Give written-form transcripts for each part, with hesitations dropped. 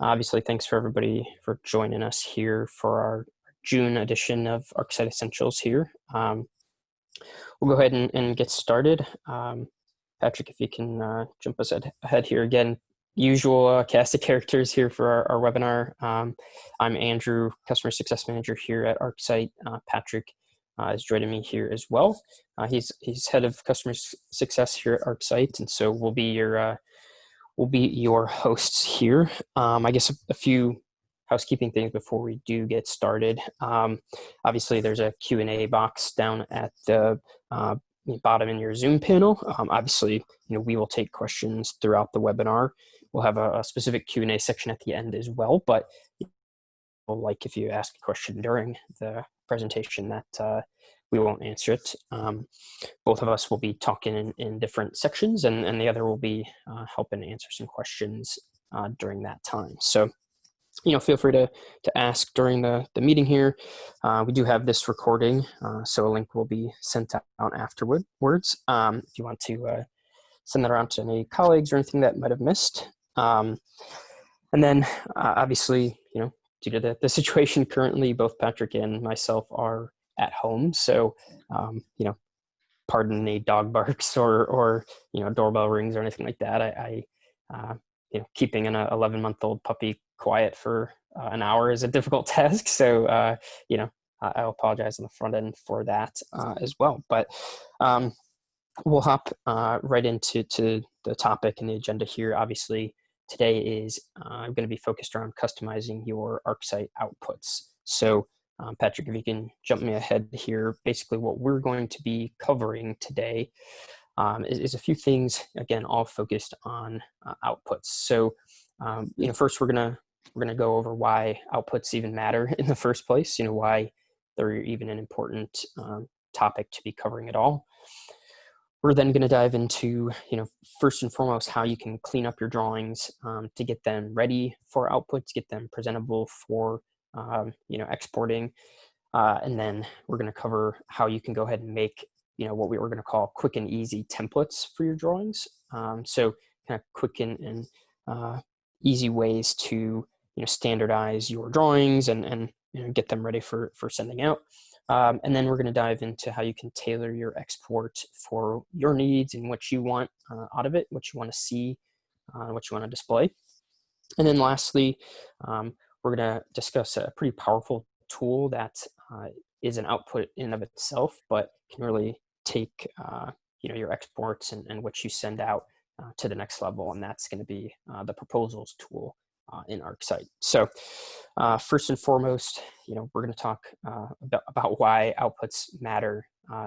Obviously, thanks for everybody for joining us here for our June edition of ArcSite Essentials here. We'll go ahead and get started. Patrick, if you can jump us ahead here again. Usual cast of characters here for our webinar. I'm Andrew, Customer Success Manager here at ArcSite. Patrick is joining me here as well. He's head of Customer Success here at ArcSite, and so we'll be your hosts here. I guess a few housekeeping things before we do get started. Obviously, there's a Q&A box down at the bottom in your Zoom panel. Obviously, we will take questions throughout the webinar. We'll have a specific Q&A section at the end as well, but like if you ask a question during the presentation that we won't answer it. Both of us will be talking in different sections, and the other will be helping answer some questions during that time. So, feel free to ask during the meeting here. We do have this recording, so a link will be sent out afterwards. If you want to send that around to any colleagues or anything that might have missed. And then, obviously, due to the situation currently, both Patrick and myself are at home. So, pardon any dog barks or doorbell rings or anything like that. I keeping an 11-month-old puppy quiet for an hour is a difficult task. So, I'll apologize on the front end for that as well. But we'll hop right into the topic and the agenda here. Obviously, today is going to be focused around customizing your ArcSite outputs. So, Patrick, if you can jump me ahead here, basically what we're going to be covering today is a few things, again, all focused on outputs. So, first we're gonna go over why outputs even matter in the first place. Why they're even an important topic to be covering at all. We're then going to dive into, first and foremost, how you can clean up your drawings to get them ready for outputs, get them presentable for exporting, and then we're going to cover how you can go ahead and make what we were going to call quick and easy templates for your drawings. So kind of quick and easy ways to standardize your drawings and get them ready for sending out. And then we're going to dive into how you can tailor your export for your needs and what you want out of it, what you want to see, what you want to display. And then lastly, we're going to discuss a pretty powerful tool that is an output in and of itself, but can really take your exports and what you send out to the next level, and that's going to be the proposals tool in ArcSite. So first and foremost, we're going to talk about why outputs matter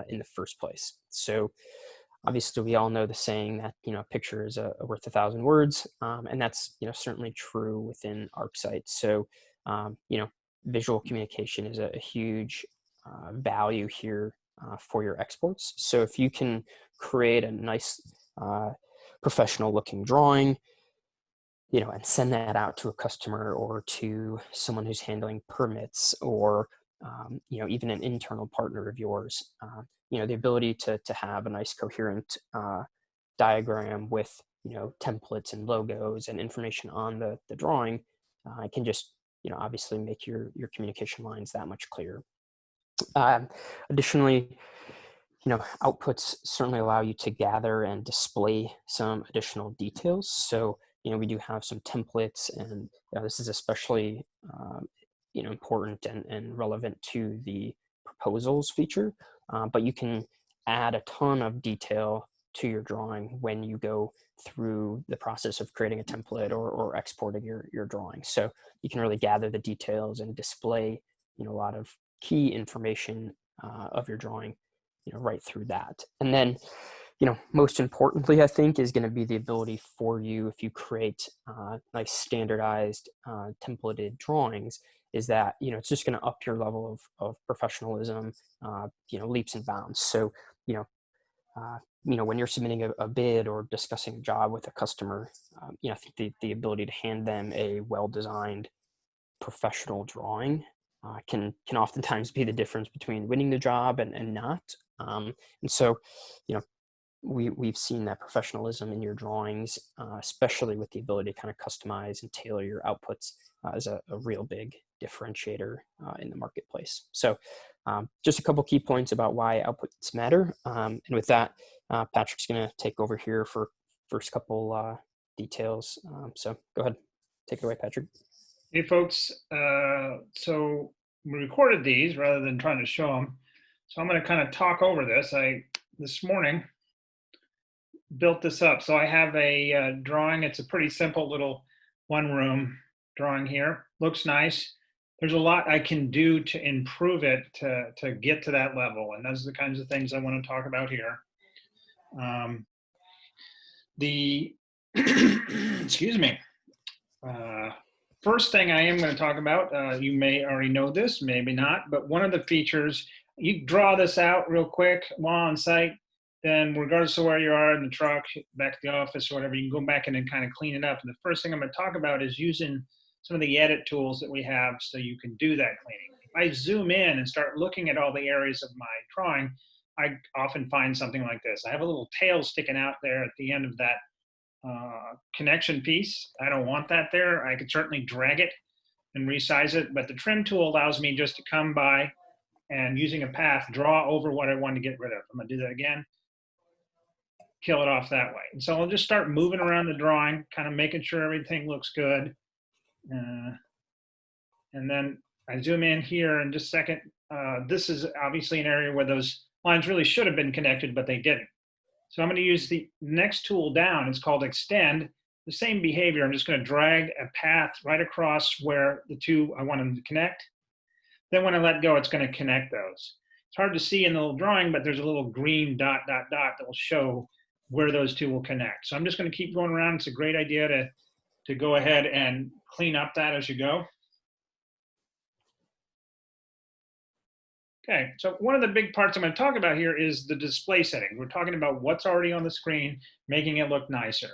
in the first place. So obviously, we all know the saying that a picture is worth 1,000 words, and that's certainly true within ArcSite. So visual communication is a huge value here for your exports. So if you can create a nice professional looking drawing, and send that out to a customer or to someone who's handling permits or even an internal partner of yours, the ability to have a nice coherent diagram with templates and logos and information on the drawing can just obviously make your communication lines that much clearer. Additionally, outputs certainly allow you to gather and display some additional details. So we do have some templates, and this is especially important and relevant to the proposals feature, but you can add a ton of detail to your drawing when you go through the process of creating a template or exporting your drawing. So you can really gather the details and display a lot of key information of your drawing right through that. And then most importantly, I think, is going to be the ability for you, if you create nice standardized templated drawings, is that it's just going to up your level of professionalism leaps and bounds. So when you're submitting a bid or discussing a job with a customer, I think the ability to hand them a well-designed professional drawing can oftentimes be the difference between winning the job and not. And so we've seen that professionalism in your drawings, especially with the ability to kind of customize and tailor your outputs, as a real big differentiator in the marketplace. So just a couple key points about why outputs matter. And with that, Patrick's going to take over here for first couple details. So go ahead, take it away, Patrick. Hey folks, so we recorded these rather than trying to show them. So I'm going to kind of talk over this. This morning built this up. So I have a drawing. It's a pretty simple little one room drawing here. Looks nice. There's a lot I can do to improve it to get to that level. And those are the kinds of things I want to talk about here. Excuse me. First thing I am going to talk about, you may already know this, maybe not, but one of the features, you draw this out real quick while on site, then regardless of where you are in the truck, back to the office or whatever, you can go back in and kind of clean it up. And the first thing I'm going to talk about is using some of the edit tools that we have so you can do that cleaning. If I zoom in and start looking at all the areas of my drawing, I often find something like this. I have a little tail sticking out there at the end of that connection piece. I don't want that there. I could certainly drag it and resize it, but the trim tool allows me just to come by and using a path, draw over what I want to get rid of. I'm going to do that again. Kill it off that way. And so I'll just start moving around the drawing, kind of making sure everything looks good. And then I zoom in here in just a second. This is obviously an area where those lines really should have been connected, but they didn't. So I'm going to use the next tool down. It's called Extend. The same behavior. I'm just going to drag a path right across where the two I want them to connect. Then when I let go, it's going to connect those. It's hard to see in the little drawing, but there's a little green dot, dot, dot that will show where those two will connect. So I'm just going to keep going around. It's a great idea to go ahead and clean up that as you go. Okay, so one of the big parts I'm going to talk about here is the display settings. We're talking about what's already on the screen, making it look nicer.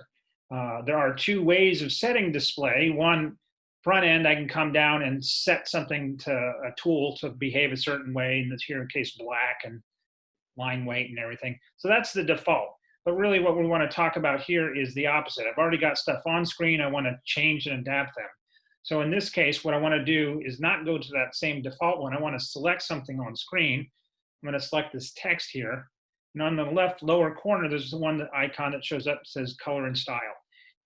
There are two ways of setting display. One, front end, I can come down and set something to a tool to behave a certain way, and that's here in case black and line weight and everything. So that's the default. But really what we want to talk about here is the opposite. I've already got stuff on screen. I want to change and adapt them. So in this case, what I want to do is not go to that same default one. I want to select something on screen. I'm going to select this text here. And on the left lower corner, there's the one icon that shows up, says color and style.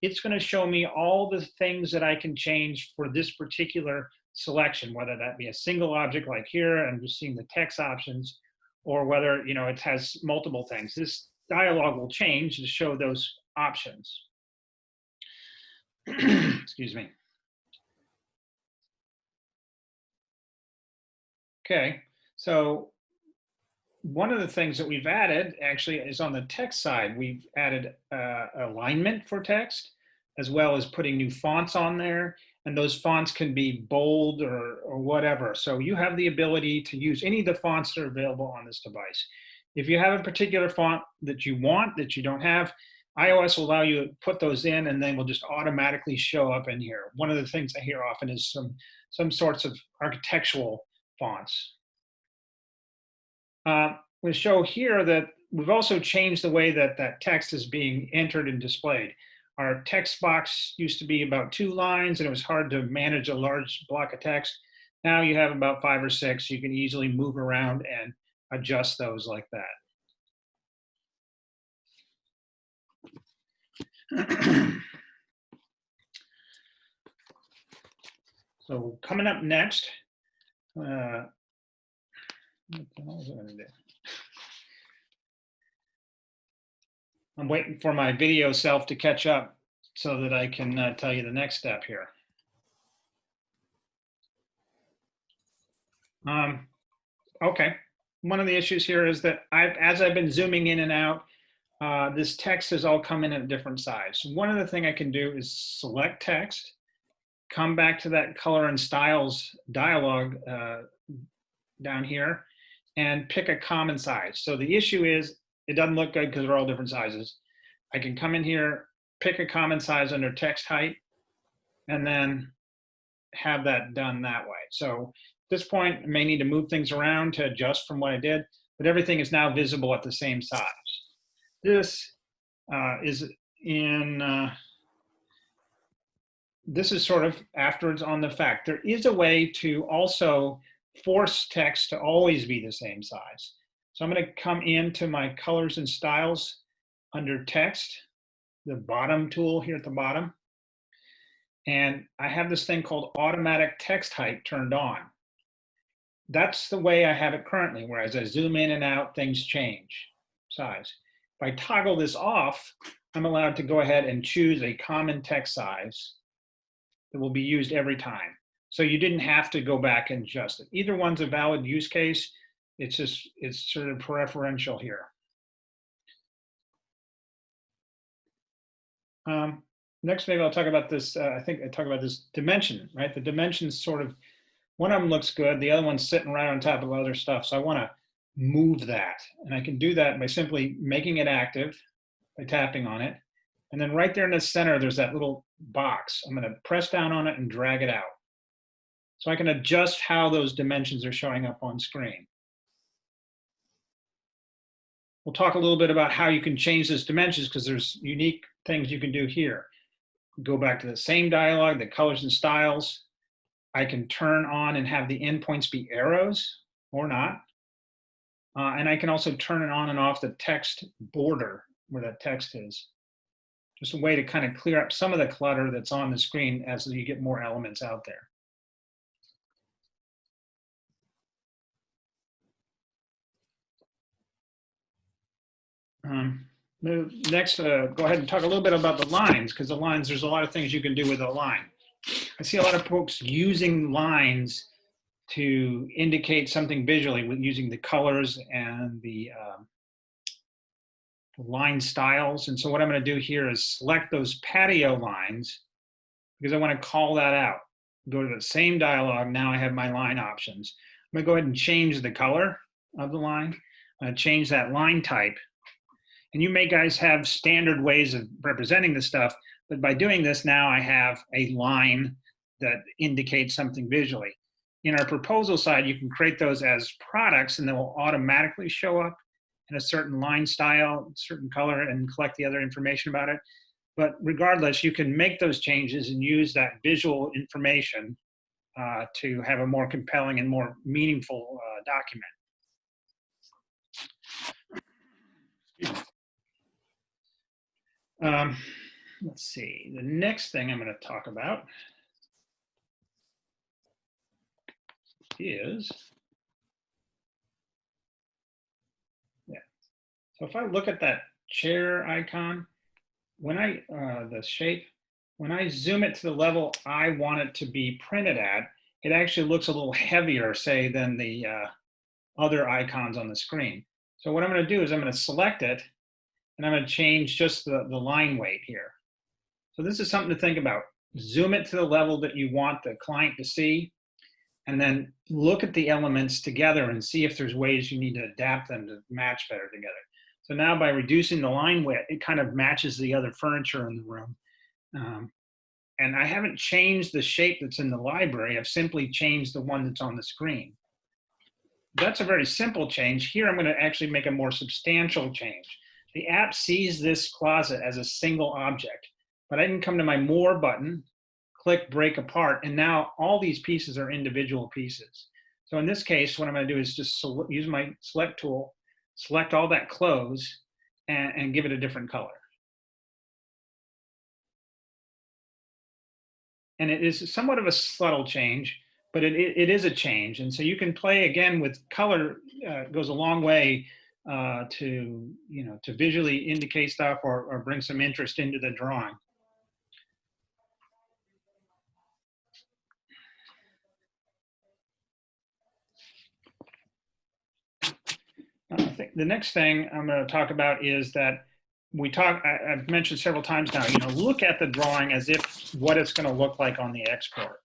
It's going to show me all the things that I can change for this particular selection, whether that be a single object like here, and just seeing the text options, or whether it has multiple things. This dialog will change to show those options. Excuse me. Okay, so one of the things that we've added actually is on the text side. We've added alignment for text, as well as putting new fonts on there. And those fonts can be bold or whatever. So you have the ability to use any of the fonts that are available on this device. If you have a particular font that you want, that you don't have, iOS will allow you to put those in and then will just automatically show up in here. One of the things I hear often is some sorts of architectural fonts. We show here that we've also changed the way that that text is being entered and displayed. Our text box used to be about 2 lines and it was hard to manage a large block of text. Now you have about 5 or 6. You can easily move around and adjust those like that. So coming up next, what the hell is it going to do? I'm waiting for my video self to catch up so that I can tell you the next step here. Okay, one of the issues here is that as I've been zooming in and out, this text has all come in at a different size. One of the things I can do is select text, come back to that color and styles dialog down here, and pick a common size. So the issue is it doesn't look good because they're all different sizes. I can come in here, pick a common size under text height, and then have that done that way. So at this point, I may need to move things around to adjust from what I did, but everything is now visible at the same size. This is in, this is sort of afterwards on the fact. There is a way to also force text to always be the same size. So I'm going to come into my colors and styles under text, the bottom tool here at the bottom. And I have this thing called automatic text height turned on. That's the way I have it currently, where as I zoom in and out, things change size. If I toggle this off, I'm allowed to go ahead and choose a common text size that will be used every time. So you didn't have to go back and adjust it. Either one's a valid use case. It's just, it's sort of preferential here. Next, maybe I'll talk about this. I think I talk about this dimension, right? The dimensions sort of, one of them looks good. The other one's sitting right on top of other stuff. So I want to move that. And I can do that by simply making it active by tapping on it. And then right there in the center, there's that little box. I'm going to press down on it and drag it out. So I can adjust how those dimensions are showing up on screen. We'll talk a little bit about how you can change those dimensions because there's unique things you can do here. Go back to the same dialog, the colors and styles. I can turn on and have the endpoints be arrows or not. And I can also turn it on and off the text border where that text is. Just a way to kind of clear up some of the clutter that's on the screen as you get more elements out there. Next, go ahead and talk a little bit about the lines, because the lines, there's a lot of things you can do with a line. I see a lot of folks using lines to indicate something visually with using the colors and the line styles. And so what I'm going to do here is select those patio lines because I want to call that out. Go to the same dialog. Now I have my line options. I'm going to go ahead and change the color of the line. Change that line type. And you may guys have standard ways of representing the stuff, but by doing this now I have a line that indicates something visually. In our proposal side, you can create those as products and they will automatically show up in a certain line style, certain color, and collect the other information about it. But regardless, you can make those changes and use that visual information to have a more compelling and more meaningful document. Let's see, the next thing I'm going to talk about is, so if I look at that chair icon, when I, the shape, when I zoom it to the level I want it to be printed at, it actually looks a little heavier, say, than the other icons on the screen. So what I'm going to do is I'm going to select it, and I'm going to change just the line weight here. So this is something to think about. Zoom it to the level that you want the client to see, and then look at the elements together and see if there's ways you need to adapt them to match better together. So now by reducing the line width, it kind of matches the other furniture in the room. And I haven't changed the shape that's in the library. I've simply changed the one that's on the screen. That's a very simple change. Here I'm going to actually make a more substantial change. The app sees this closet as a single object, but I can come to my More button, click Break Apart, and now all these pieces are individual pieces. So in this case, what I'm going to do is just use my Select tool, select all that close, and give it a different color. And it is somewhat of a subtle change, but it is a change. And so you can play again with color. Goes a long way to visually indicate stuff or bring some interest into the drawing. I think the next thing I'm going to talk about is that I've mentioned several times now, look at the drawing as if what it's going to look like on the export.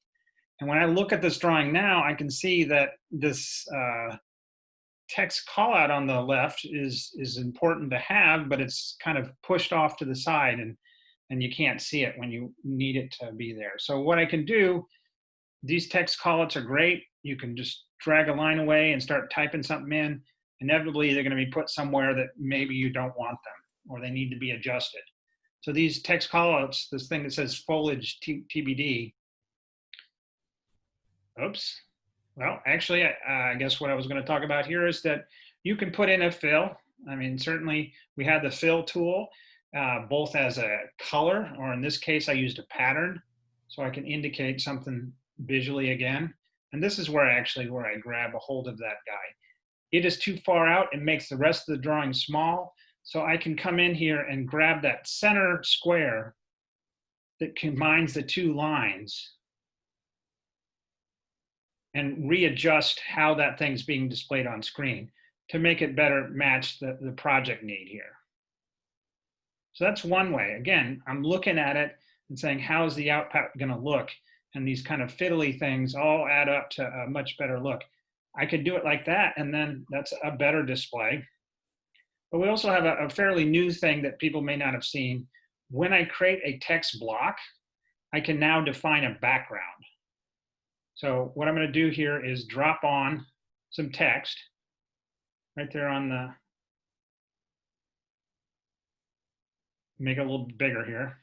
And when I look at this drawing now, I can see that this text callout on the left is important to have, but it's kind of pushed off to the side and you can't see it when you need it to be there. So what I can do, these text callouts are great. You can just drag a line away and start typing something in. Inevitably, they're going to be put somewhere that maybe you don't want them. or they need to be adjusted. So these text callouts, this thing that says foliage TBD, oops. Well, actually, I guess what I was going to talk about here is that you can put in a fill. I mean, certainly we have the fill tool, both as a color, or in this case, I used a pattern, so I can indicate something visually again. And this is where I grab a hold of that guy. It is too far out and makes the rest of the drawing small. So I can come in here and grab that center square that combines the two lines and readjust how that thing's being displayed on screen to make it better match the project need here. So that's one way. Again, I'm looking at it and saying, how is the output going to look? And these kind of fiddly things all add up to a much better look. I could do it like that, and then that's a better display. But we also have a fairly new thing that people may not have seen. When I create a text block, I can now define a background. So what I'm going to do here is drop on some text right there on the, make it a little bigger here.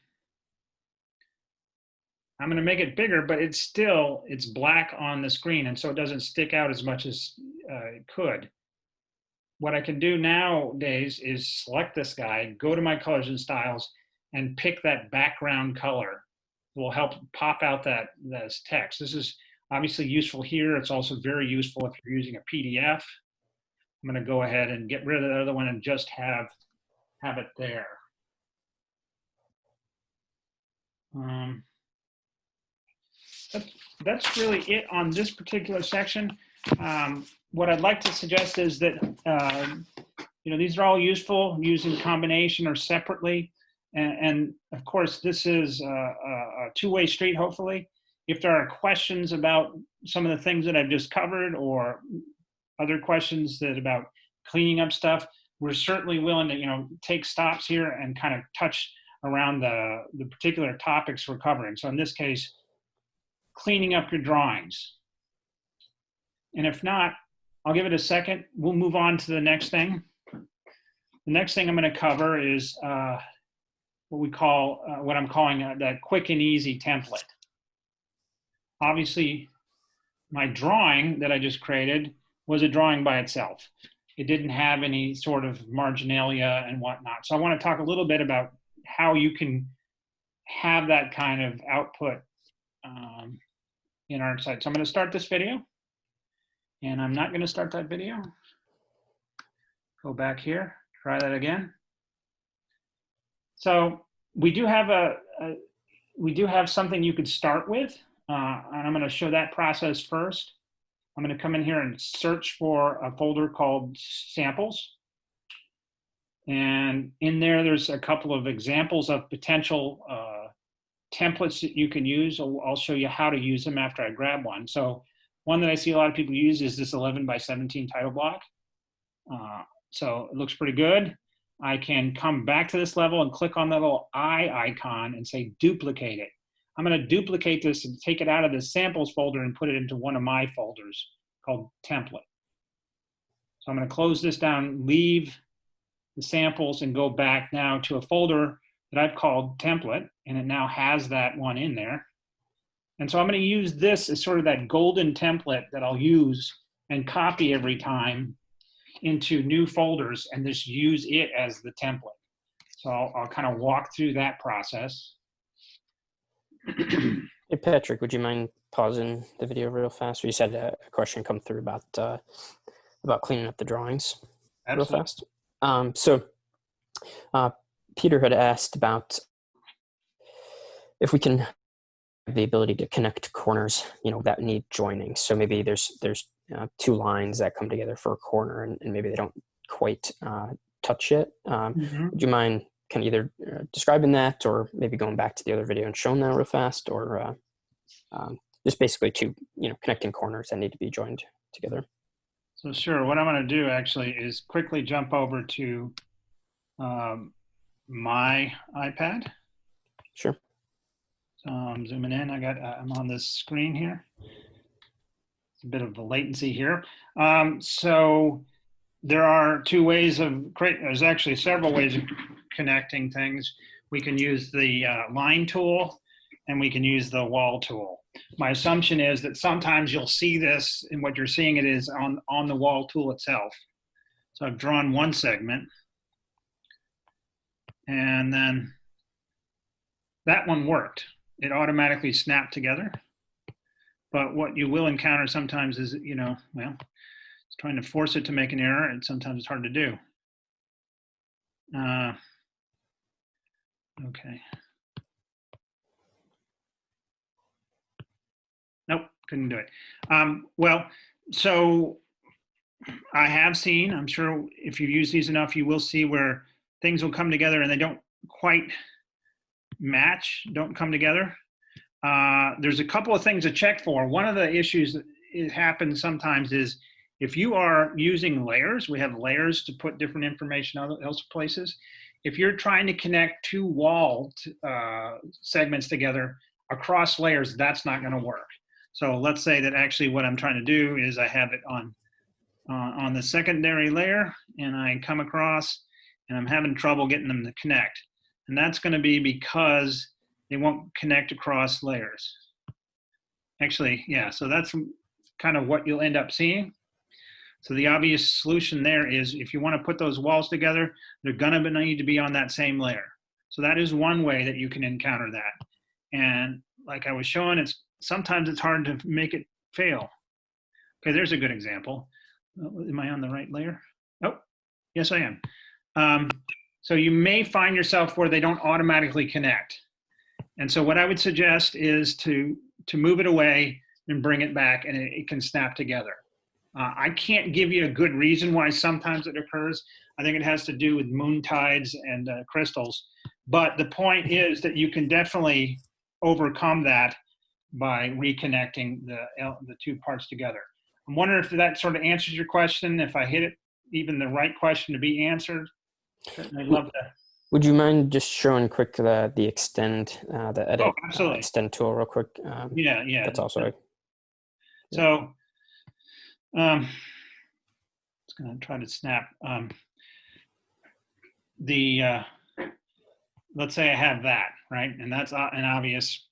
I'm going to make it bigger, but it's black on the screen, and so it doesn't stick out as much as it could. What I can do nowadays is select this guy, go to my colors and styles, and pick that background color. It will help pop out that text. This is obviously useful here. It's also very useful if you're using a PDF. I'm going to go ahead and get rid of the other one and just have it there. That's really it on this particular section. What I'd like to suggest is that these are all useful, used in combination or separately, and of course this is a two-way street. Hopefully, if there are questions about some of the things that I've just covered, or other questions about cleaning up stuff, we're certainly willing to take stops here and kind of touch around the particular topics we're covering. So in this case, cleaning up your drawings. And if not, I'll give it a second. We'll move on to the next thing. The next thing I'm going to cover is what I'm calling that quick and easy template. Obviously, my drawing that I just created was a drawing by itself. It didn't have any sort of marginalia and whatnot. So I want to talk a little bit about how you can have that kind of output in ArcSite. So I'm going to start this video, and I'm not going to start that video. Go back here, try that again. So we do have something you could start with, and I'm going to show that process first. I'm going to come in here and search for a folder called samples. And in there's a couple of examples of potential templates that you can use. I'll show you how to use them after I grab one. So one that I see a lot of people use is this 11 by 17 title block. So it looks pretty good. I can come back to this level and click on the little eye icon and say duplicate it. I'm going to duplicate this and take it out of the samples folder and put it into one of my folders called template. So I'm going to close this down, leave the samples, and go back now to a folder that I've called template, and it now has that one in there. And so I'm going to use this as sort of that golden template that I'll use and copy every time into new folders and just use it as the template. So I'll kind of walk through that process. Hey, Patrick, would you mind pausing the video real fast? You said a question come through about cleaning up the drawings. Absolutely. Real fast. Peter had asked about if we can have the ability to connect corners, that need joining. So maybe there's two lines that come together for a corner, and maybe they don't quite touch it. Would you mind kind of either describing that, or maybe going back to the other video and showing that real fast, or just basically two connecting corners that need to be joined together? So sure, what I'm going to do actually is quickly jump over to my iPad. Sure. So I'm zooming in. I'm on this screen here. It's a bit of a latency here. So there are two ways of there's actually several ways of connecting things, we can use the line tool and we can use the wall tool. My assumption is that sometimes you'll see this, and what you're seeing it is on the wall tool itself. So I've drawn one segment, and then that one worked. It automatically snapped together. But what you will encounter sometimes is, well, it's trying to force it to make an error, and sometimes it's hard to do. Okay. Nope, couldn't do it. Well, so I have seen, I'm sure if you use these enough, you will see where things will come together and they don't quite match, don't come together. There's a couple of things to check for. One of the issues that happens sometimes is if you are using layers, we have layers to put different information else places. If you're trying to connect two wall segments together across layers, that's not going to work. So let's say that actually what I'm trying to do is I have it on the secondary layer, and I come across, and I'm having trouble getting them to connect. And that's going to be because they won't connect across layers. Actually, yeah, so that's kind of what you'll end up seeing. So the obvious solution there is if you want to put those walls together, they're going to need to be on that same layer. So that is one way that you can encounter that. And like I was showing, sometimes it's hard to make it fail. Okay, there's a good example. Am I on the right layer? Oh, yes, I am. So you may find yourself where they don't automatically connect. And so what I would suggest is to move it away and bring it back, and it can snap together. I can't give you a good reason why sometimes it occurs. I think it has to do with moon tides and crystals. But the point is that you can definitely overcome that by reconnecting the two parts together. I'm wondering if that sort of answers your question, if I hit it, even the right question to be answered. I'd love to. Would you mind just showing quick the extend, the edit extend tool real quick? Yeah. That's also. So it's going to try to snap. Let's say I have that, right? And that's an obvious,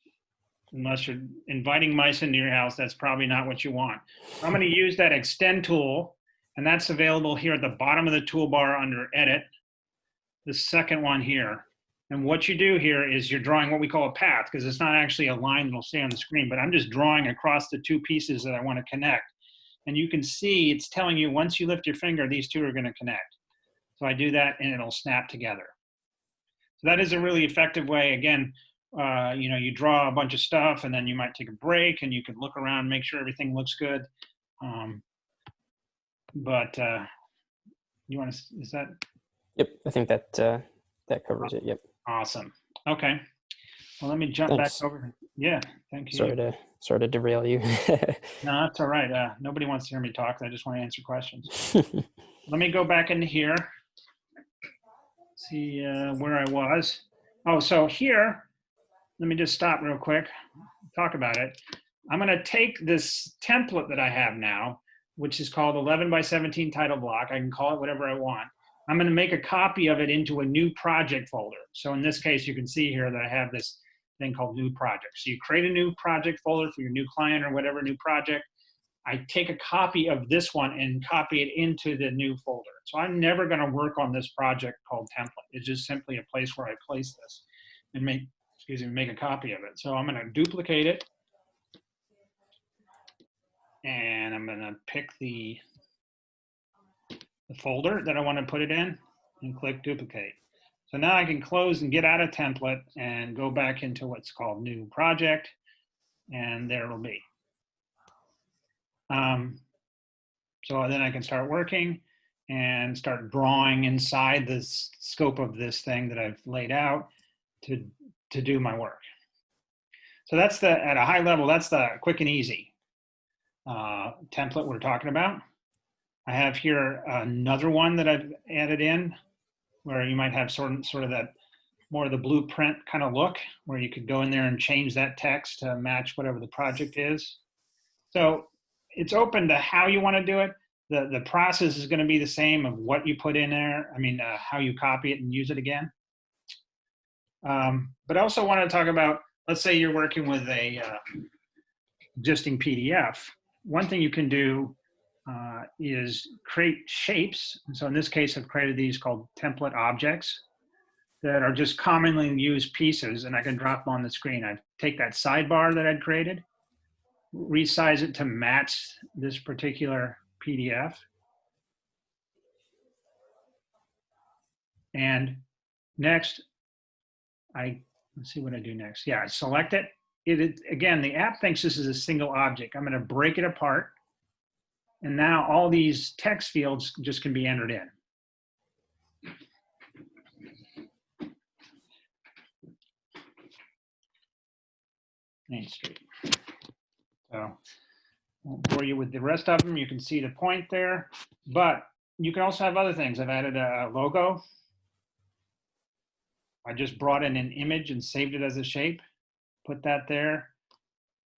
unless you're inviting mice into your house, that's probably not what you want. So I'm going to use that extend tool, and that's available here at the bottom of the toolbar under edit, the second one here. And what you do here is you're drawing what we call a path, because it's not actually a line that'll stay on the screen, but I'm just drawing across the two pieces that I want to connect. And you can see it's telling you once you lift your finger, these two are going to connect. So I do that and it'll snap together. So that is a really effective way. Again, you draw a bunch of stuff and then you might take a break and you can look around, make sure everything looks good. You want to, is that? Yep, I think that covers it. Yep. Awesome. Okay. Well, let me jump back over. Yeah, thank you. Sorry to derail you. No, that's all right. Nobody wants to hear me talk. I just want to answer questions. Let me go back into here. See where I was. Oh, so here, let me just stop real quick, talk about it. I'm going to take this template that I have now, which is called 11 by 17 title block. I can call it whatever I want. I'm going to make a copy of it into a new project folder. So in this case, you can see here that I have this thing called new project. So you create a new project folder for your new client or whatever new project. I take a copy of this one and copy it into the new folder. So I'm never going to work on this project called template. It's just simply a place where I place this and make a copy of it. So I'm going to duplicate it. And I'm going to pick the folder that I want to put it in and click duplicate. So now I can close and get out of template and go back into what's called new project, and there it'll be. So then I can start working and start drawing inside the scope of this thing that I've laid out to do my work. So that's at a high level, that's the quick and easy template we're talking about. I have here another one that I've added in where you might have sort of that more of the blueprint kind of look where you could go in there and change that text to match whatever the project is. So it's open to how you want to do it. The process is going to be the same of what you put in there. I mean, how you copy it and use it again. But I also want to talk about, let's say you're working with a existing PDF. One thing you can do is create shapes. So in this case, I've created these called template objects that are just commonly used pieces, and I can drop them on the screen. I take that sidebar that I'd created, resize it to match this particular PDF. And next, let's see what I do next. Yeah, I select it. Again, the app thinks this is a single object. I'm going to break it apart. And now all these text fields just can be entered in. Main Street. So I won't bore you with the rest of them. You can see the point there, but you can also have other things. I've added a logo. I just brought in an image and saved it as a shape, put that there,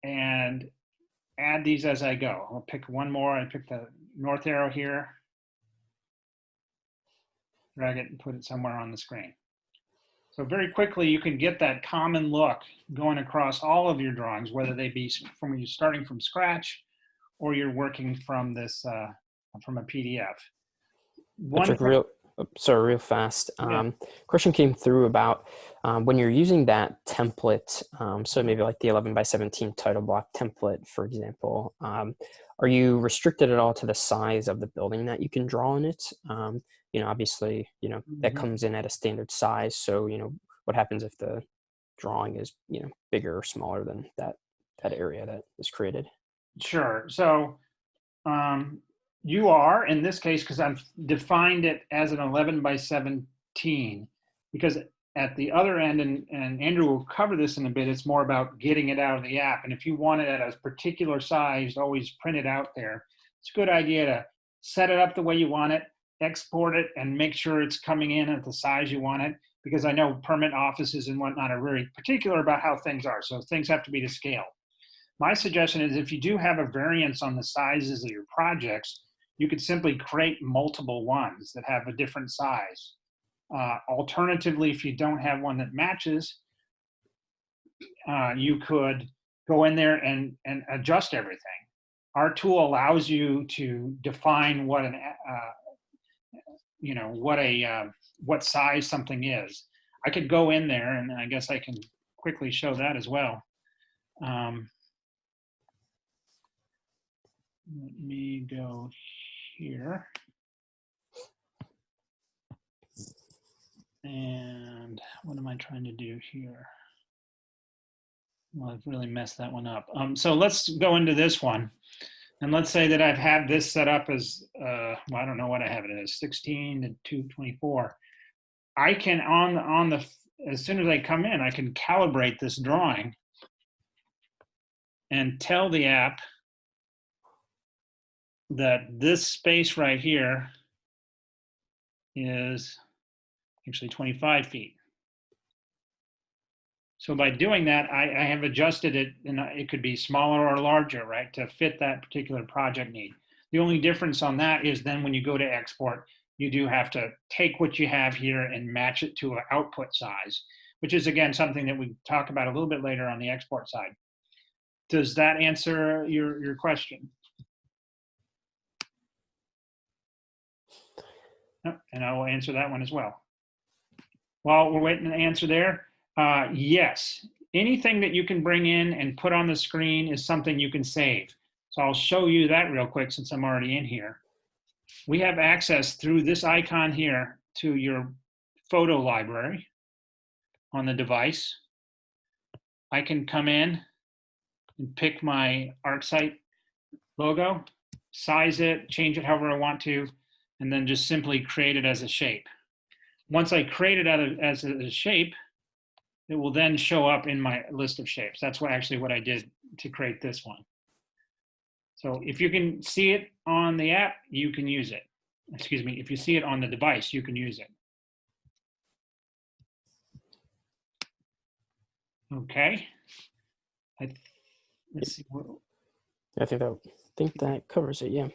and add these as I go. I'll pick one more. I pick the north arrow here, drag it and put it somewhere on the screen. So very quickly, you can get that common look going across all of your drawings, whether they be from you starting from scratch or you're working from this from a PDF. Patrick, real fast. Question came through about when you're using that template, so maybe like the 11 by 17 title block template, for example, are you restricted at all to the size of the building that you can draw in it? Obviously, that comes in at a standard size. So, what happens if the drawing is, bigger or smaller than that area that is created? Sure. So, you are, in this case, because I've defined it as an 11 by 17, because at the other end, and Andrew will cover this in a bit, it's more about getting it out of the app. And if you want it at a particular size, always print it out there. It's a good idea to set it up the way you want it, export it, and make sure it's coming in at the size you want it, because I know permanent offices and whatnot are very particular about how things are. So things have to be to scale. My suggestion is if you do have a variance on the sizes of your projects, you could simply create multiple ones that have a different size. Alternatively, if you don't have one that matches, you could go in there and adjust everything. Our tool allows you to define what what size something is. I could go in there, and I guess I can quickly show that as well. Let me go here. And what am I trying to do here? Well, I've really messed that one up. So let's go into this one. And let's say that I've had this set up as, well, I don't know what I have it as, 16 to 224. I can, as soon as I come in, I can calibrate this drawing and tell the app that this space right here is actually 25 feet. So by doing that, I have adjusted it, and it could be smaller or larger, right, to fit that particular project need. The only difference on that is then when you go to export, you do have to take what you have here and match it to an output size, which is, again, something that we talk about a little bit later on the export side. Does that answer your question? And I will answer that one as well. While we're waiting to answer there, yes, anything that you can bring in and put on the screen is something you can save. So I'll show you that real quick since I'm already in here. We have access through this icon here to your photo library on the device. I can come in and pick my ArcSite logo, size it, change it however I want to, and then just simply create it as a shape. Once I create it as a shape, it will then show up in my list of shapes. That's actually what I did to create this one. So if you can see it on the app, you can use it. Excuse me, if you see it on the device, you can use it. Okay. Let's see. I think that covers it, yeah.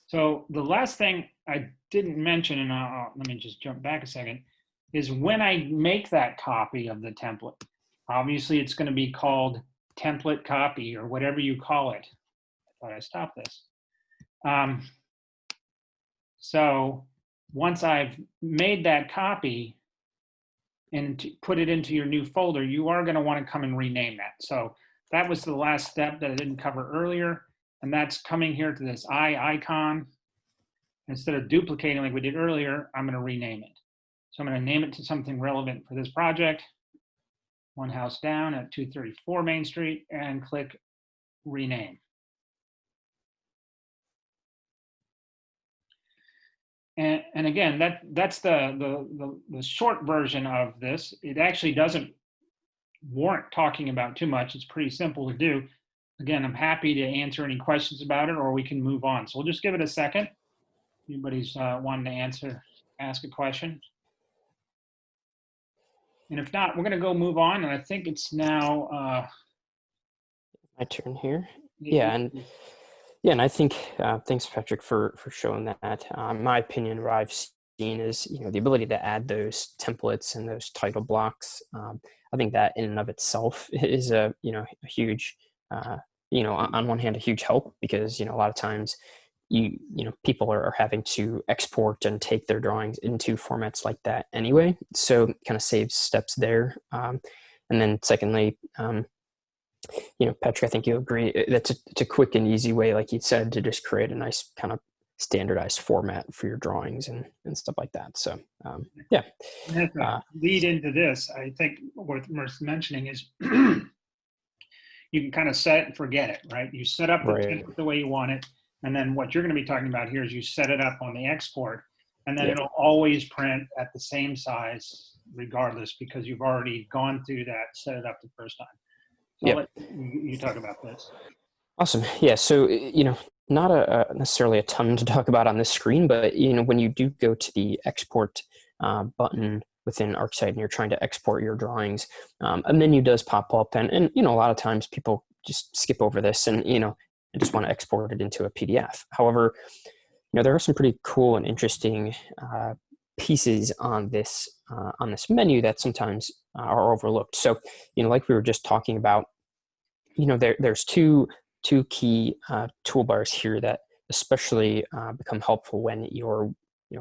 So the last thing I didn't mention, and let me just jump back a second. is when I make that copy of the template, obviously it's going to be called template copy or whatever you call it. I thought I stopped this. So once I've made that copy and put it into your new folder, you are going to want to come and rename that. So that was the last step that I didn't cover earlier. And that's coming here to this icon. Instead of duplicating like we did earlier, I'm going to rename it. So I'm going to name it to something relevant for this project. One house down at 234 Main Street, and click rename. And again, that's the short version of this. It actually doesn't warrant talking about too much. It's pretty simple to do. Again, I'm happy to answer any questions about it, or we can move on. So we'll just give it a second. Anybody's wanting to ask a question? And if not, we're going to go move on. And I think it's now my turn here. Yeah, and I think thanks, Patrick, for showing that. My opinion, what I've seen is the ability to add those templates and those title blocks. I think that in and of itself is a huge on one hand a huge help, because a lot of times people are having to export and take their drawings into formats like that anyway, so it kind of saves steps there. And then secondly, Patrick, I think you agree that's it's a quick and easy way, like you said, to just create a nice kind of standardized format for your drawings and stuff like that. So yeah. Lead into this, I think worth mentioning is you can kind of set it and forget it, right? You set up the template the way you want it, and then what you're going to be talking about here is you set it up on the export, and then it'll always print at the same size regardless, because you've already gone through that, set it up the first time. So I'll let you talk about this. Awesome. Yeah. So, not necessarily a ton to talk about on this screen, but, when you do go to the export button within ArcSite and you're trying to export your drawings, a menu does pop up, and a lot of times people just skip over this and, just want to export it into a PDF. However, there are some pretty cool and interesting pieces on this menu that sometimes are overlooked. So, like we were just talking about, there's two key toolbars here that especially become helpful when you're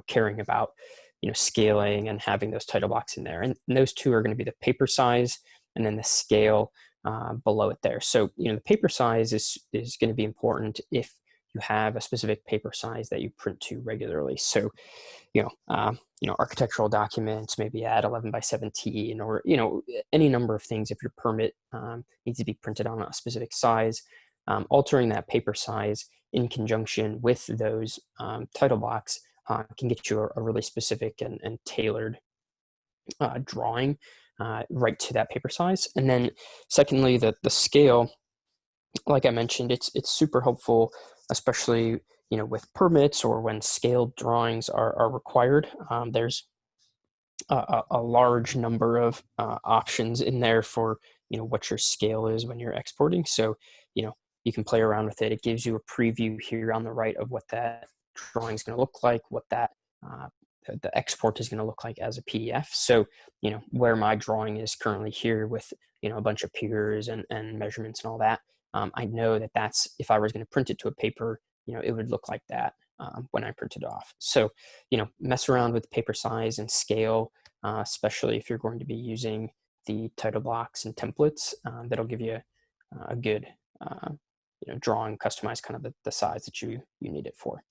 caring about scaling and having those title blocks in there. And those two are going to be the paper size and then the scale below it there. So the paper size is going to be important if you have a specific paper size that you print to regularly. So architectural documents maybe at 11 by 17, or any number of things. If your permit needs to be printed on a specific size, altering that paper size in conjunction with those title blocks can get you a really specific and tailored drawing right to that paper size. And then secondly, the scale, like I mentioned, it's super helpful, especially with permits or when scaled drawings are required. There's a large number of options in there for what your scale is when you're exporting. So you can play around with it. It gives you a preview here on the right of what that drawing is going to look like, what that the export is going to look like as a PDF. So where my drawing is currently here with a bunch of piers and measurements and all that, I know that that's, if I was going to print it to a paper, it would look like that when I print it off. So mess around with paper size and scale, especially if you're going to be using the title blocks and templates. That'll give you a good drawing, customized kind of the size that you need it for.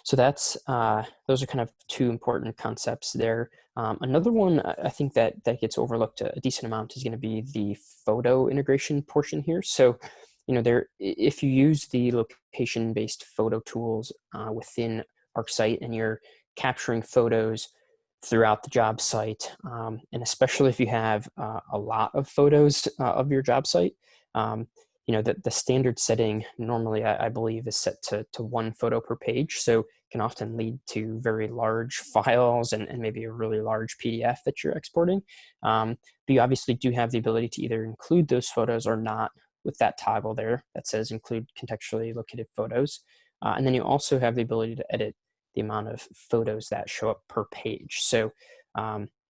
So that's those are kind of two important concepts there. Another one I think that gets overlooked a decent amount is going to be the photo integration portion here. So if you use the location-based photo tools within ArcSite and you're capturing photos throughout the job site, and especially if you have a lot of photos of your job site, the standard setting normally, I believe, is set to one photo per page. So can often lead to very large files and maybe a really large PDF that you're exporting. But you obviously do have the ability to either include those photos or not with that toggle there that says include contextually located photos. And then you also have the ability to edit the amount of photos that show up per page. So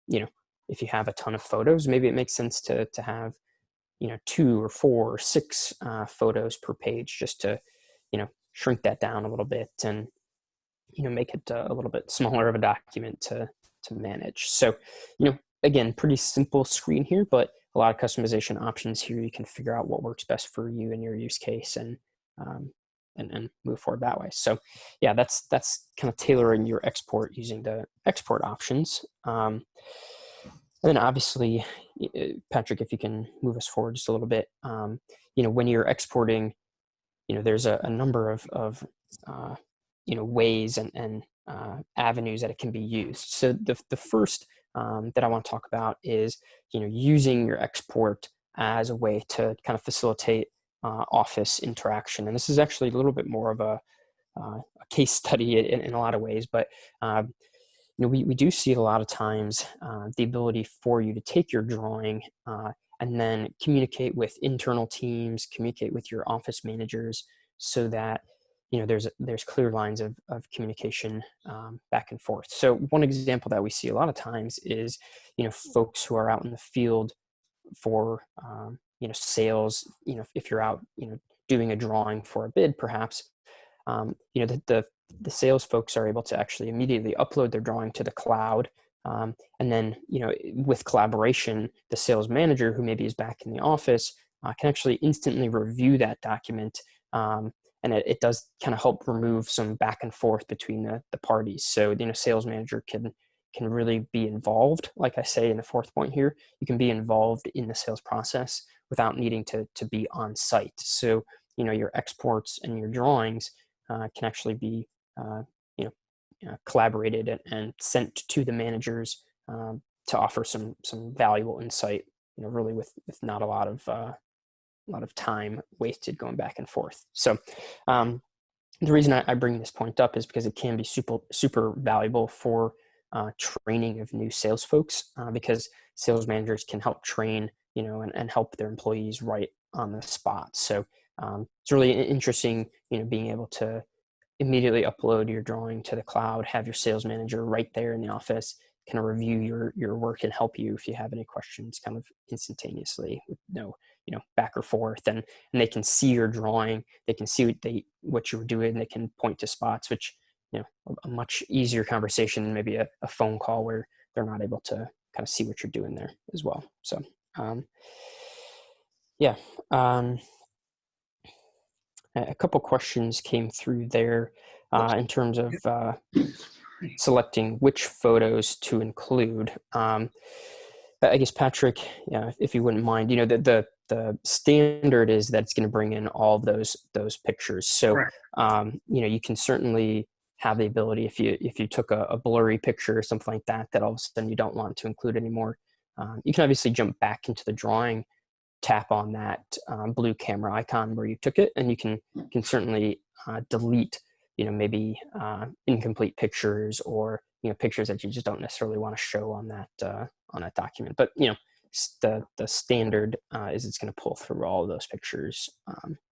if you have a ton of photos, maybe it makes sense to have 2 or 4 or 6 photos per page, just to shrink that down a little bit and make it a little bit smaller of a document to manage. So again, pretty simple screen here, but a lot of customization options here. You can figure out what works best for you and your use case, and move forward that way. So yeah, that's kind of tailoring your export using the export options. And then obviously, Patrick, if you can move us forward just a little bit, when you're exporting, there's a number of ways and avenues that it can be used. So the first that I want to talk about is using your export as a way to kind of facilitate office interaction. And this is actually a little bit more of a case study in a lot of ways, but we do see a lot of times the ability for you to take your drawing and then communicate with internal teams, communicate with your office managers, so that there's clear lines of communication back and forth. So one example that we see a lot of times is folks who are out in the field for sales. If you're out doing a drawing for a bid, perhaps the sales folks are able to actually immediately upload their drawing to the cloud. And then, with collaboration, the sales manager, who maybe is back in the office, can actually instantly review that document. And it does kind of help remove some back and forth between the parties. So, sales manager can really be involved. Like I say in the fourth point here, you can be involved in the sales process without needing to be on site. So, your exports and your drawings can actually be collaborated and sent to the managers to offer some valuable insight. Really with not a lot of time wasted going back and forth. So the reason I bring this point up is because it can be super valuable for training of new sales folks, because sales managers can help train and help their employees right on the spot. So it's really interesting being able to immediately upload your drawing to the cloud, have your sales manager right there in the office kind of review your work and help you if you have any questions kind of instantaneously, with no back or forth. And they can see your drawing, they can see what you were doing, they can point to spots, which a much easier conversation than maybe a phone call where they're not able to kind of see what you're doing there as well. So yeah. A couple questions came through there in terms of selecting which photos to include. I guess, Patrick, if you wouldn't mind, the standard is that it's going to bring in all those pictures. So you can certainly have the ability, if you took a blurry picture or something like that all of a sudden you don't want to include anymore, you can obviously jump back into the drawing, tap on that blue camera icon where you took it, and you can certainly delete maybe incomplete pictures, or pictures that you just don't necessarily want to show on that document. But the standard is it's going to pull through all of those pictures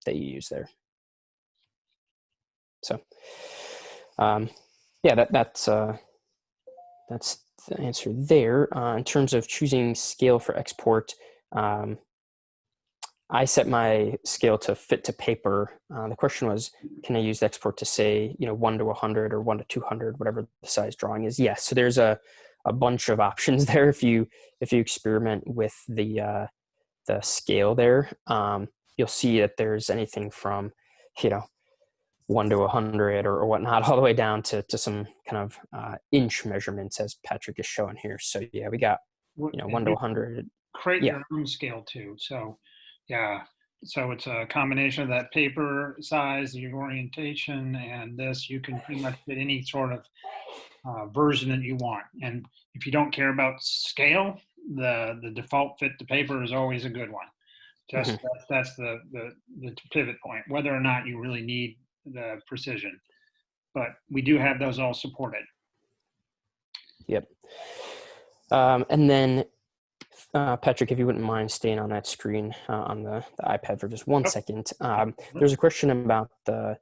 that you use there. So yeah, that's the answer there. In terms of choosing scale for export, I set my scale to fit to paper. The question was, can I use the export to say, 1 to 100 or 1 to 200, whatever the size drawing is? Yes. So there's a bunch of options there. If you experiment with the scale there, you'll see that there's anything from, 1 to 100 or whatnot, all the way down to some kind of inch measurements, as Patrick is showing here. So yeah, we got 1 to 100. Create your own scale too. So yeah, so it's a combination of that paper size, your orientation, and this. You can pretty much fit any sort of version that you want. And if you don't care about scale, the default fit to paper is always a good one. Just that's the pivot point, whether or not you really need the precision. But we do have those all supported. Yep. And then Patrick, if you wouldn't mind staying on that screen on the iPad for just one second. There's a question about the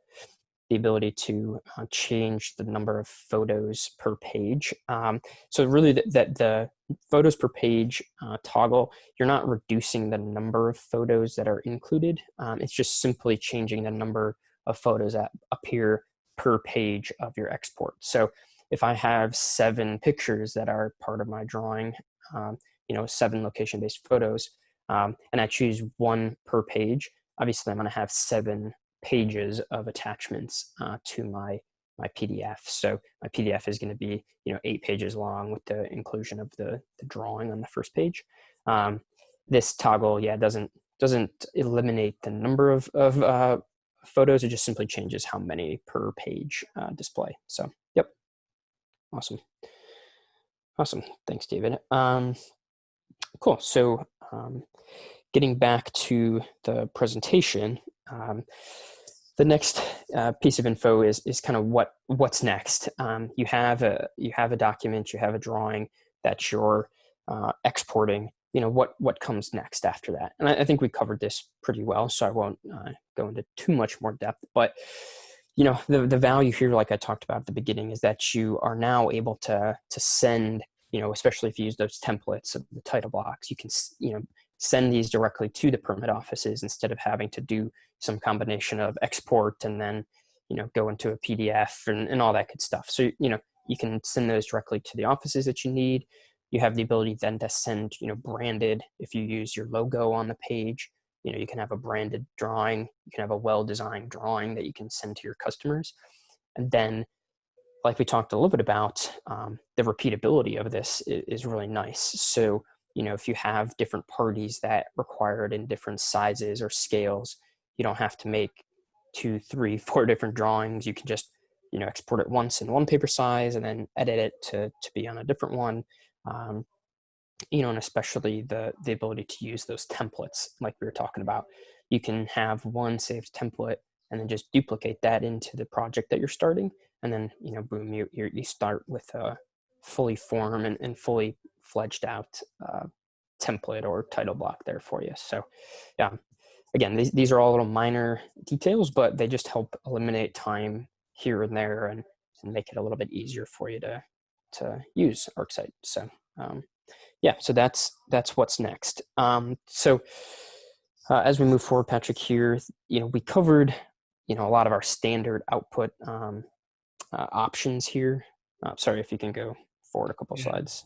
ability to change the number of photos per page. So really the photos per page toggle, you're not reducing the number of photos that are included. It's just simply changing the number of photos that appear per page of your export. So if I have 7 pictures that are part of my drawing, 7 location-based photos, and I choose 1 per page, obviously I'm going to have 7 pages of attachments to my PDF. So my PDF is going to be 8 pages long with the inclusion of the drawing on the first page. This toggle, doesn't eliminate the number of photos. It just simply changes how many per page display. So yep, awesome. Thanks, David. Cool. So getting back to the presentation. The next piece of info is kind of what's next. You have a document, you have a drawing that you're exporting. What comes next after that? And I think we covered this pretty well, so I won't go into too much more depth. But the value here, like I talked about at the beginning, is that you are now able to send, especially if you use those templates of the title blocks, you can send these directly to the permit offices instead of having to do some combination of export and then go into a PDF and all that good stuff. So you can send those directly to the offices that you need. You have the ability then to send branded, if you use your logo on the page, you can have a branded drawing, you can have a well-designed drawing that you can send to your customers. And then, like we talked a little bit about, the repeatability of this is really nice. So if you have different parties that require it in different sizes or scales, you don't have to make 2, 3, 4 different drawings. You can just export it once in one paper size and then edit it to be on a different one. And especially the ability to use those templates like we were talking about. You can have one saved template and then just duplicate that into the project that you're starting, and then boom, you start with a fully formed and fully fledged out template or title block there for you. So yeah, again, these are all little minor details, but they just help eliminate time here and there and make it a little bit easier for you to use ArcSite. So yeah, so that's what's next. So as we move forward, Patrick, here, we covered a lot of our standard output options here. Sorry, if you can go forward a couple slides.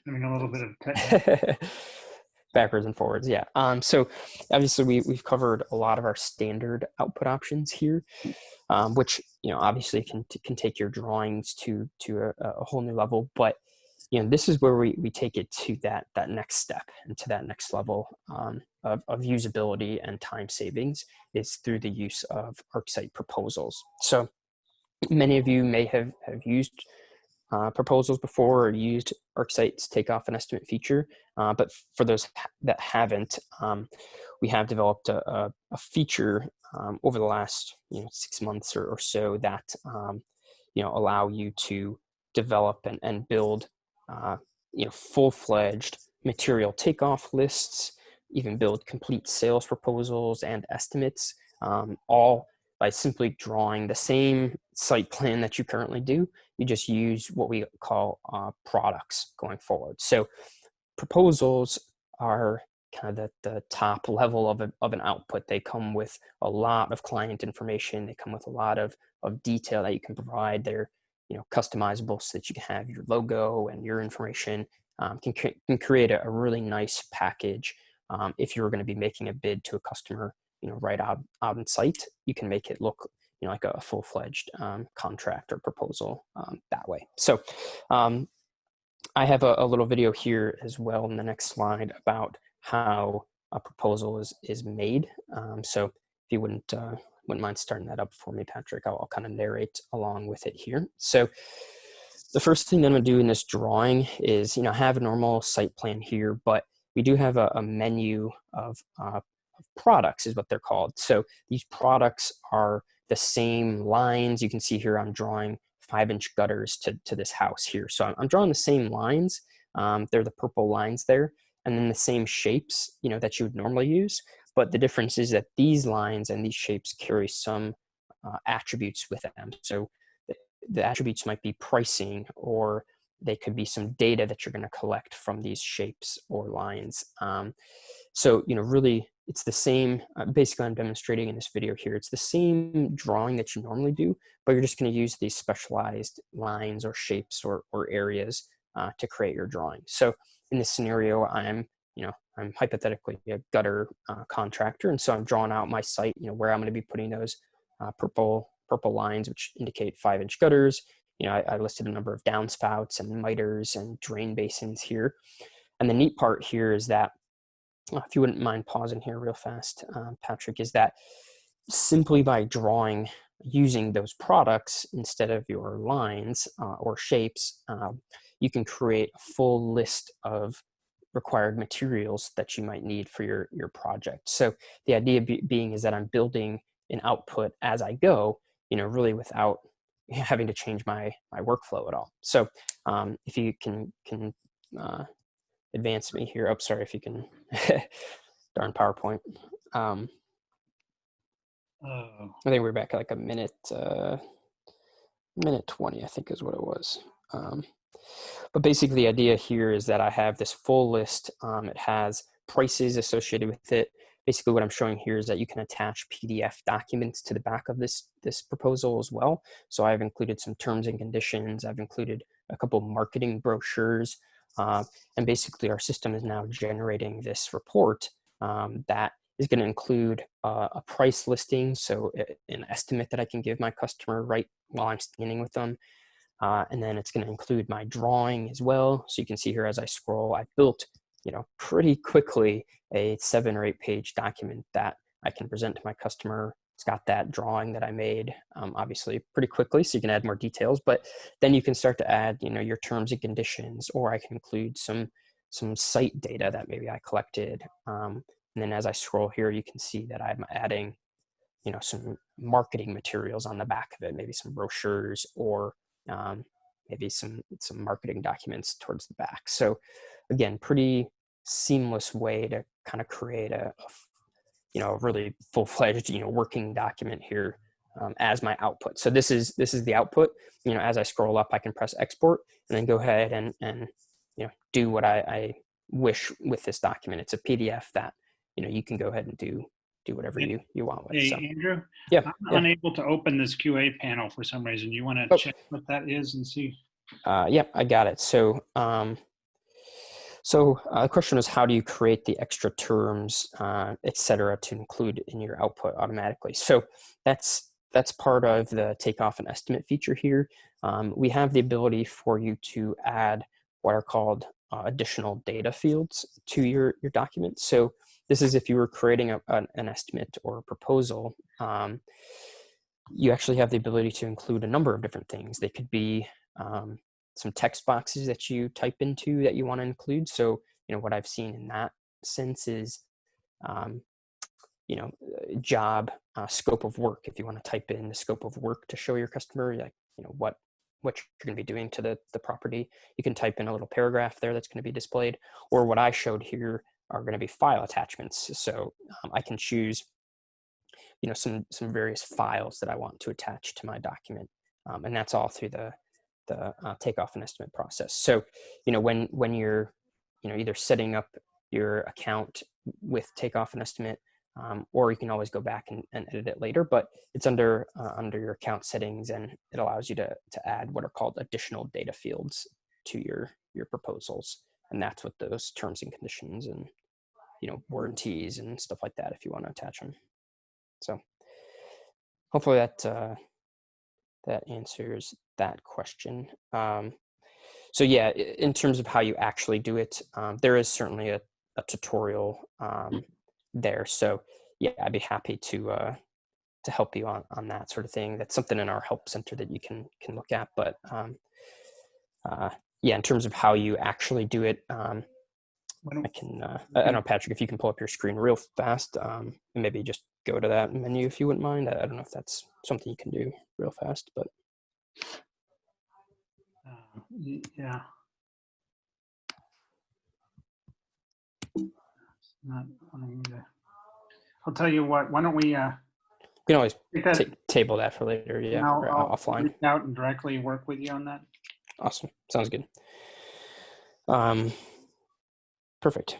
Having a little bit of technical. Backwards and forwards, yeah. So obviously we've covered a lot of our standard output options here, which obviously can take your drawings to a whole new level. But this is where we take it to that next step and to that next level of usability and time savings, is through the use of ArcSite proposals. So many of you may have used proposals before or used ArcSite's takeoff and estimate feature, but for those that haven't, we have developed a feature over the last 6 months or so that allow you to develop and build full-fledged material takeoff lists, even build complete sales proposals and estimates, all by simply drawing the same site plan that you currently do. You just use what we call products going forward. So proposals are kind of the top level of an output. They come with a lot of client information. They come with a lot of detail that you can provide. They're customizable so that you can have your logo and your information. Can create a really nice package. If you're going to be making a bid to a customer, right out on site, you can make it look like a full-fledged contract or proposal that way. So I have a little video here as well in the next slide about how a proposal is made. So if you wouldn't mind starting that up for me, Patrick, I'll kind of narrate along with it here. So the first thing that I'm going to do in this drawing is, have a normal site plan here, but we do have a menu of products, is what they're called. So these products are the same lines. You can see here I'm drawing 5-inch gutters to this house here. So I'm drawing the same lines. They're the purple lines there, and then the same shapes, that you would normally use. But the difference is that these lines and these shapes carry some attributes with them. So the attributes might be pricing or they could be some data that you're going to collect from these shapes or lines. So, really, it's the same, basically I'm demonstrating in this video here, it's the same drawing that you normally do, but you're just going to use these specialized lines or shapes or areas to create your drawing. So in this scenario, I'm hypothetically a gutter contractor, and so I'm drawing out my site, where I'm going to be putting those purple lines, which indicate 5-inch gutters. I listed a number of downspouts and miters and drain basins here. And the neat part here is that, if you wouldn't mind pausing here real fast, Patrick, is that simply by drawing using those products instead of your lines or shapes, you can create a full list of required materials that you might need for your project. So the idea being is that I'm building an output as I go, really without having to change my workflow at all. So if you can advance me here. Oh, sorry, if you can, darn PowerPoint. I think we're back at like a minute 20, I think is what it was. But basically the idea here is that I have this full list. It has prices associated with it. Basically what I'm showing here is that you can attach PDF documents to the back of this proposal as well. So I've included some terms and conditions. I've included a couple marketing brochures. And basically our system is now generating this report that is going to include a price listing, so an estimate that I can give my customer right while I'm standing with them. And then it's going to include my drawing as well. So you can see here as I scroll, I built, pretty quickly a 7 or 8 page document that I can present to my customer. It's got that drawing that I made, obviously pretty quickly, so you can add more details, but then you can start to add, your terms and conditions, or I can include some site data that maybe I collected. And then as I scroll here, you can see that I'm adding, some marketing materials on the back of it, maybe some brochures or maybe some marketing documents towards the back. So again, pretty seamless way to kind of create a really full-fledged, working document here as my output. So this is the output. As I scroll up, I can press export and then go ahead and do what I wish with this document. It's a PDF that you can go ahead and do whatever you want with. Hey, So, Andrew, yeah, I'm unable to open this QA panel for some reason. You want to check what that is and see? Yep, I got it. So, the question is, how do you create the extra terms, et cetera, to include in your output automatically? So that's part of the takeoff and estimate feature here. We have the ability for you to add what are called additional data fields to your document. So this is if you were creating an estimate or a proposal, you actually have the ability to include a number of different things. They could be some text boxes that you type into that you want to include. So, what I've seen in that sense is, job, scope of work. If you want to type in the scope of work to show your customer, like, what you're going to be doing to the property, you can type in a little paragraph there that's going to be displayed. Or what I showed here are going to be file attachments. So I can choose, some various files that I want to attach to my document. And that's all through the takeoff and estimate process. So, when you're, either setting up your account with takeoff and estimate, or you can always go back and edit it later, but it's under your account settings, and it allows you to add what are called additional data fields to your proposals. And that's what those terms and conditions and, warranties and stuff like that, if you want to attach them. So hopefully that answers that question. So yeah, in terms of how you actually do it, there is certainly a tutorial there. So yeah, I'd be happy to help you on that sort of thing. That's something in our help center that you can look at. But yeah, in terms of how you actually do it, I can, I don't know, Patrick, if you can pull up your screen real fast, and maybe just go to that menu if you wouldn't mind. I don't know if that's something you can do real fast, but. Yeah. Not wanting to. I'll tell you what. Why don't we? We can always table that for later. Yeah, I'll offline. reach out and directly work with you on that. Awesome. Sounds good. Um, Perfect.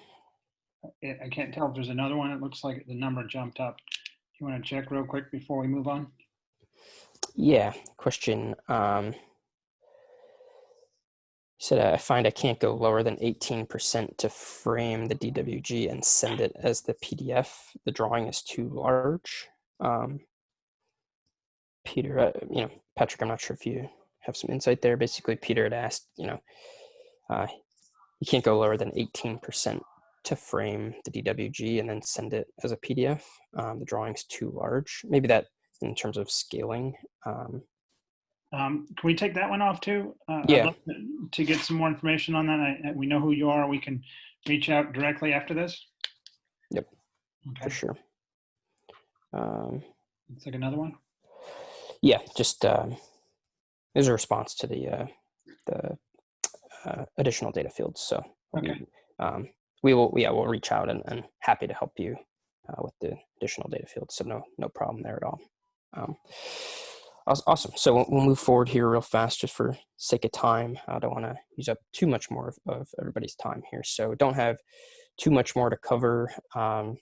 I can't tell if there's another one. It looks like the number jumped up. Do you want to check real quick before we move on? Yeah. Question. Said I find I can't go lower than 18% to frame the DWG and send it as the PDF. The drawing is too large. Peter, Patrick, I'm not sure if you have some insight there. Basically, Peter had asked, you can't go lower than 18% to frame the DWG and then send it as a PDF. The drawing's too large. Maybe that in terms of scaling. Can we take that one off too? I'd Yeah. love to get some more information on that. We know who you are. We can reach out directly after this. Yep. Okay. For sure. Let's take another one. Yeah, just as a response to the additional data fields. So okay. we'll reach out and happy to help you with the additional data fields. So no problem there at all. Awesome. So we'll move forward here real fast just for sake of time. I don't want to use up too much more of everybody's time here. So don't have too much more to cover. I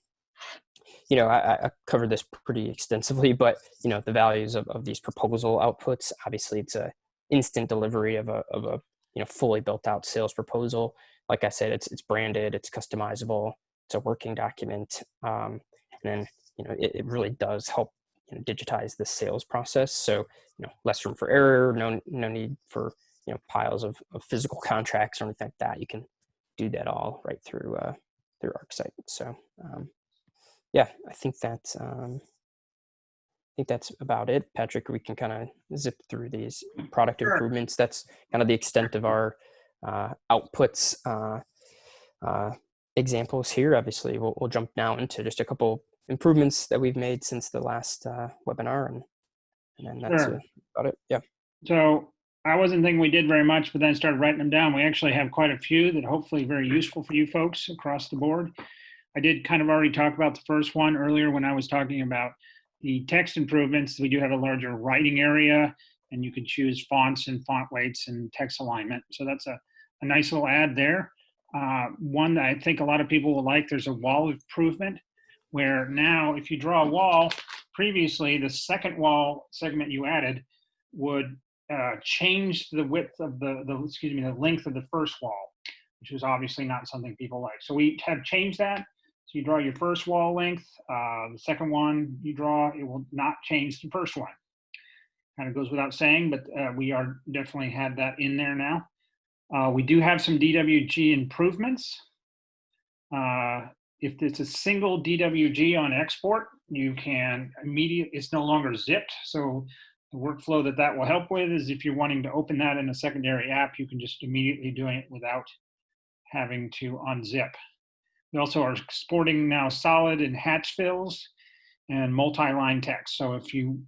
covered this pretty extensively, but the values of these proposal outputs, obviously it's a instant delivery of a fully built out sales proposal. Like I said, it's branded, it's customizable, it's a working document, and then it really does help digitize the sales process. So less room for error, no need for piles of physical contracts or anything like that. You can do that all right through ArcSite. So yeah, I think that's about it. Patrick, we can kind of zip through these product Sure. improvements. That's kind of the extent of our outputs examples here. Obviously, we'll jump now into just a couple improvements that we've made since the last webinar, and then that's about it. Yeah. So I wasn't thinking we did very much, but then I started writing them down. We actually have quite a few that hopefully very useful for you folks across the board. I did kind of already talk about the first one earlier when I was talking about the text improvements. We do have a larger writing area, and you can choose fonts and font weights and text alignment. So that's a nice little add there. One that I think a lot of people will like, there's a wall improvement, where now if you draw a wall, previously the second wall segment you added would change the width of the length of the first wall, which was obviously not something people like. So we have changed that. So you draw your first wall length, the second one you draw, it will not change the first one. Kind of goes without saying, but we are definitely had that in there now. We do have some DWG improvements. If it's a single DWG on export, you can it's no longer zipped. So the workflow that will help with is if you're wanting to open that in a secondary app, you can just immediately do it without having to unzip. We also are exporting now solid and hatch fills and multi-line text. So if you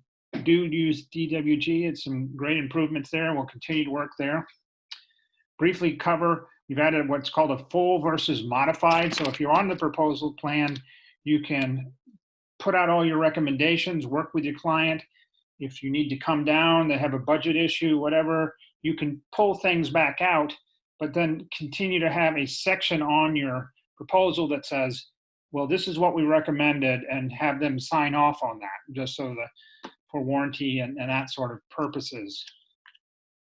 do use DWG, it's some great improvements there. We'll continue to work there. Briefly cover, we've added what's called a full versus modified. So if you're on the proposal plan, you can put out all your recommendations, work with your client. If you need to come down, they have a budget issue, whatever, you can pull things back out, but then continue to have a section on your proposal that says, well, this is what we recommended, and have them sign off on that, just so for warranty and that sort of purposes.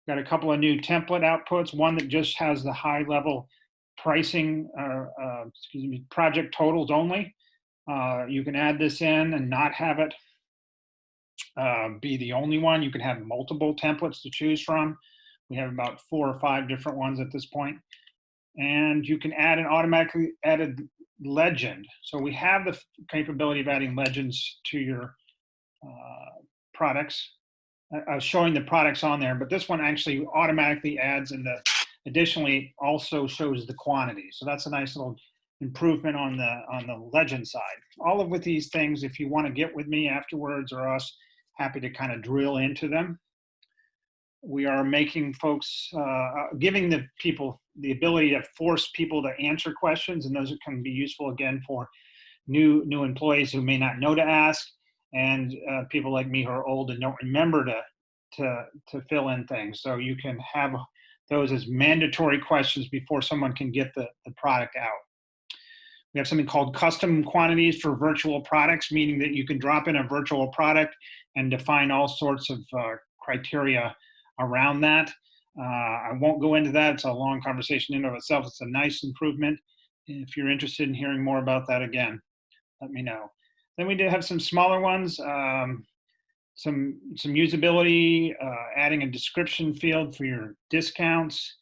Got a couple of new template outputs, one that just has the high level pricing, project totals only. You can add this in and not have it be the only one. You can have multiple templates to choose from. We have about 4 or 5 different ones at this point. And you can add an automatically added legend. So we have the capability of adding legends to your products, showing the products on there, but this one actually automatically adds, and additionally also shows the quantity. So that's a nice little improvement on the legend side. All of with these things, if you want to get with me afterwards or us, happy to kind of drill into them. We are making folks, giving the people the ability to force people to answer questions, and those can be useful again for new employees who may not know to ask, and people like me who are old and don't remember to fill in things. So you can have those as mandatory questions before someone can get the product out. We have something called custom quantities for virtual products, meaning that you can drop in a virtual product and define all sorts of criteria around that. I won't go into that. It's a long conversation in and of itself. It's a nice improvement. If you're interested in hearing more about that, again, let me know. Then we did have some smaller ones, some usability, adding a description field for your discounts.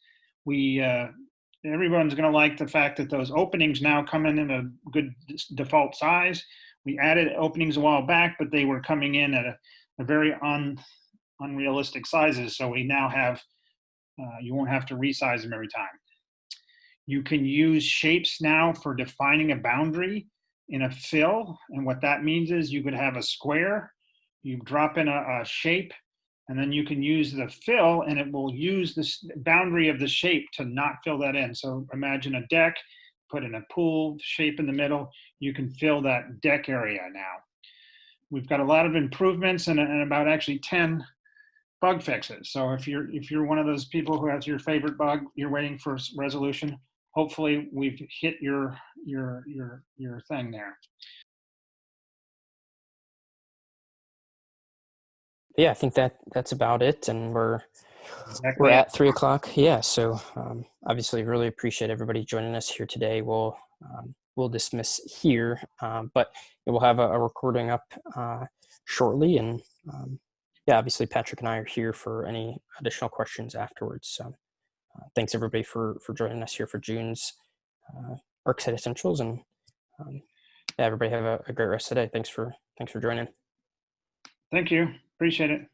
Everyone's going to like the fact that those openings now come in a good default size. We added openings a while back, but they were coming in at a very unrealistic sizes. So we now have, you won't have to resize them every time. You can use shapes now for defining a boundary in a fill. And what that means is you could have a square, you drop in a shape, and then you can use the fill and it will use the boundary of the shape to not fill that in. So imagine a deck, put in a pool shape in the middle, you can fill that deck area now. We've got a lot of improvements and about actually 10 bug fixes. So if you're one of those people who has your favorite bug, you're waiting for resolution, hopefully we've hit your thing there. Yeah, I think that's about it, and we're Exactly. at 3 o'clock. Yeah, so obviously, really appreciate everybody joining us here today. We'll dismiss here, but we'll have a recording up shortly, and yeah, obviously Patrick and I are here for any additional questions afterwards. So thanks everybody for joining us here for June's ArcSite Essentials, and yeah, everybody have a great rest of the day. Thanks for joining. Thank you. Appreciate it.